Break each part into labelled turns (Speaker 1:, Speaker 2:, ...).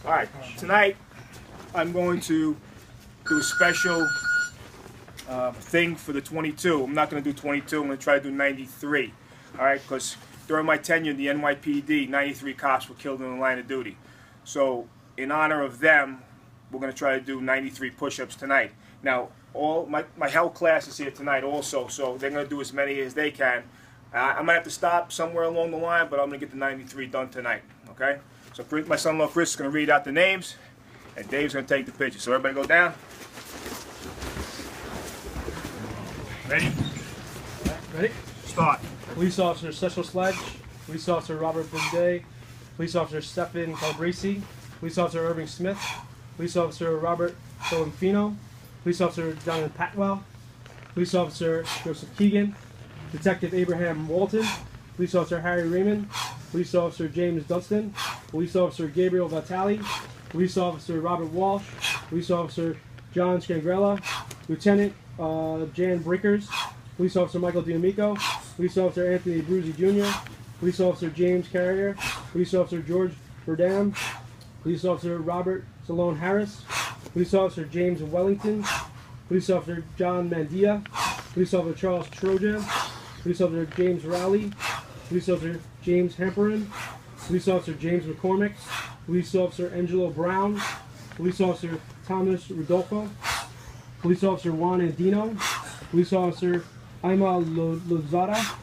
Speaker 1: All right, tonight I'm going to do a special thing for the 22. I'm not going to do 22. I'm going to try to do 93. All right, because during my tenure in the NYPD, 93 cops were killed in the line of duty. So in honor of them, we're going to try to do 93 push-ups tonight. Now, all my health class is here tonight also, so they're going to do as many as they can. I might have to stop somewhere along the line, but I'm going to get the 93 done tonight, okay? So my son-in-law Chris is going to read out the names, and Dave's going to take the pictures. So everybody go down. Ready?
Speaker 2: Ready?
Speaker 1: Start.
Speaker 2: Police Officer Cecil Sledge, Police Officer Robert Bunday, Police Officer Stephen Calabresi, Police Officer Irving Smith, Police Officer Robert Solomfino, Police Officer Donovan Patwell, Police Officer Joseph Keegan, Detective Abraham Walton, Police Officer Harry Raymond, Police Officer James Dunstan, Police Officer Gabriel Vitale, Police Officer Robert Walsh, Police Officer John Scangrella, Lieutenant Jan Breakers, Police Officer Michael D'Amico, Police Officer Anthony Bruzi Jr., Police Officer James Carrier, Police Officer George Verdam, Police Officer Robert Salone Harris, Police Officer James Wellington, Police Officer John Mandia, Police Officer Charles Trojan, Police Officer James Rowley, Police Officer James Hamperin, Police Officer James McCormick, Police Officer Angelo Brown, Police Officer Thomas Rodolfo, Police Officer Juan Andino, Police Officer Ima Lozada,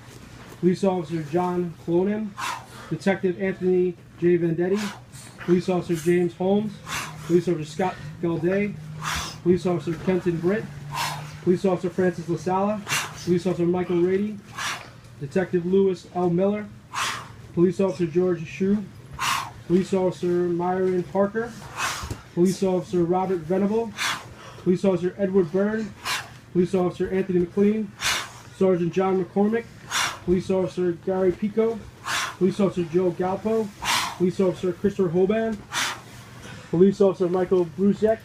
Speaker 2: Police Officer John Clonan, Detective Anthony J. Vendetti, Police Officer James Holmes, Police Officer Scott Galday, Police Officer Kenton Britt, Police Officer Francis LaSala, Police Officer Michael Rady, Detective Lewis L. Miller, Police Officer George Shrew, Police Officer Myron Parker, Police Officer Robert Venable, Police Officer Edward Byrne, Police Officer Anthony McLean, Sergeant John McCormick, Police Officer Gary Pico, Police Officer Joe Galpo, Police Officer Christopher Hoban, Police Officer Michael Brusiek,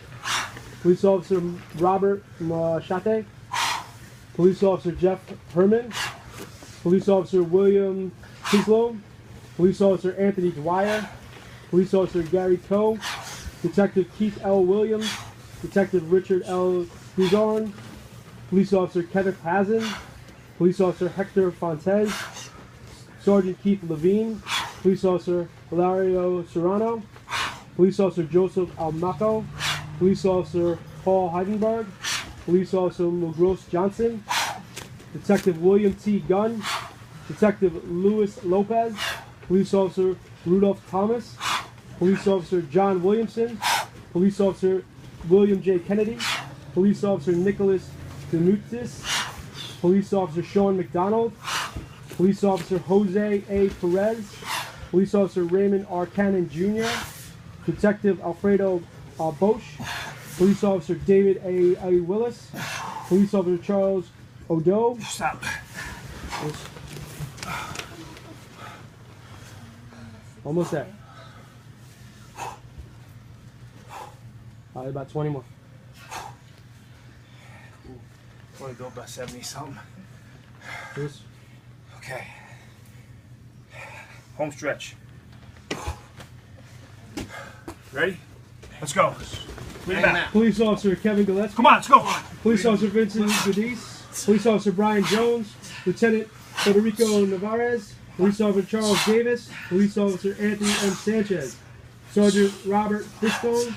Speaker 2: Police Officer Robert Machate, Police Officer Jeff Herman, Police Officer William Kinslow, Police Officer Anthony Dwyer, Police Officer Gary Coe, Detective Keith L. Williams, Detective Richard L. Guzon, Police Officer Kenneth Hazen, Police Officer Hector Fontes, Sergeant Keith Levine, Police Officer Hilario Serrano, Police Officer Joseph Almaco, Police Officer Paul Heidenberg, Police Officer Mugros Johnson, Detective William T. Gunn, Detective Luis Lopez, Police Officer Rudolph Thomas, Police Officer John Williamson, Police Officer William J. Kennedy, Police Officer Nicholas Demutis, Police Officer Sean McDonald, Police Officer Jose A. Perez, Police Officer Raymond R. Cannon Jr., Detective Alfredo Bosch, Police Officer David A. Willis, Police Officer Charles Odo.
Speaker 1: Stop.
Speaker 2: Almost there. About 20 more.
Speaker 1: I want to go about 70 something.
Speaker 2: This.
Speaker 1: Okay. Home stretch. Ready? Let's go. Lean back.
Speaker 2: Police Officer Kevin Gillespie.
Speaker 1: Come on, let's go.
Speaker 2: Police Officer Vincent Gadis. Police Officer Brian Jones. Lieutenant Federico Navarez. Police Officer Charles Davis. Police Officer Anthony M. Sanchez. Sergeant Robert Fishbone.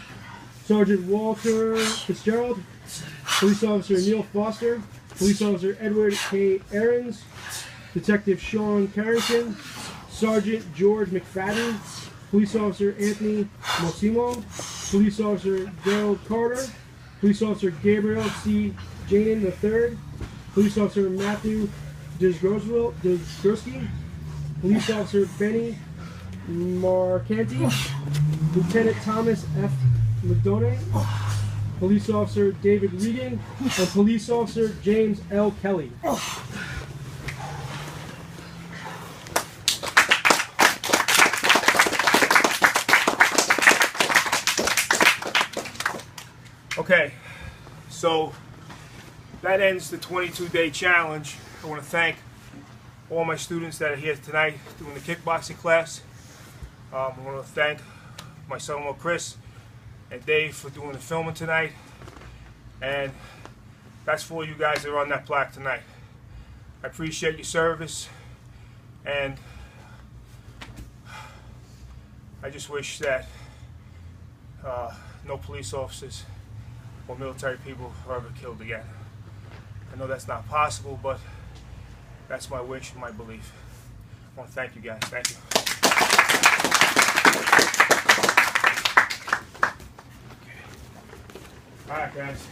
Speaker 2: Sergeant Walter Fitzgerald. Police Officer Neil Foster. Police Officer Edward K. Aarons. Detective Sean Carrington. Sergeant George McFadden. Police Officer Anthony Mosimo. Police Officer Gerald Carter. Police Officer Gabriel C. Janin III. Police Officer Matthew Desgroski. Police Officer Benny Marcanti. Lieutenant Thomas F. McDonough. Police Officer David Regan. And Police Officer James L. Kelly.
Speaker 1: Okay, so that ends the 22-day challenge. I want to thank all my students that are here tonight doing the kickboxing class. I want to thank my son-in-law Chris, and Dave for doing the filming tonight. And that's for all you guys that are on that plaque tonight. I appreciate your service, and I just wish that no police officers or military people are ever killed again. I know that's not possible, but that's my wish and my belief. I want to thank you guys. Thank you. All right, guys.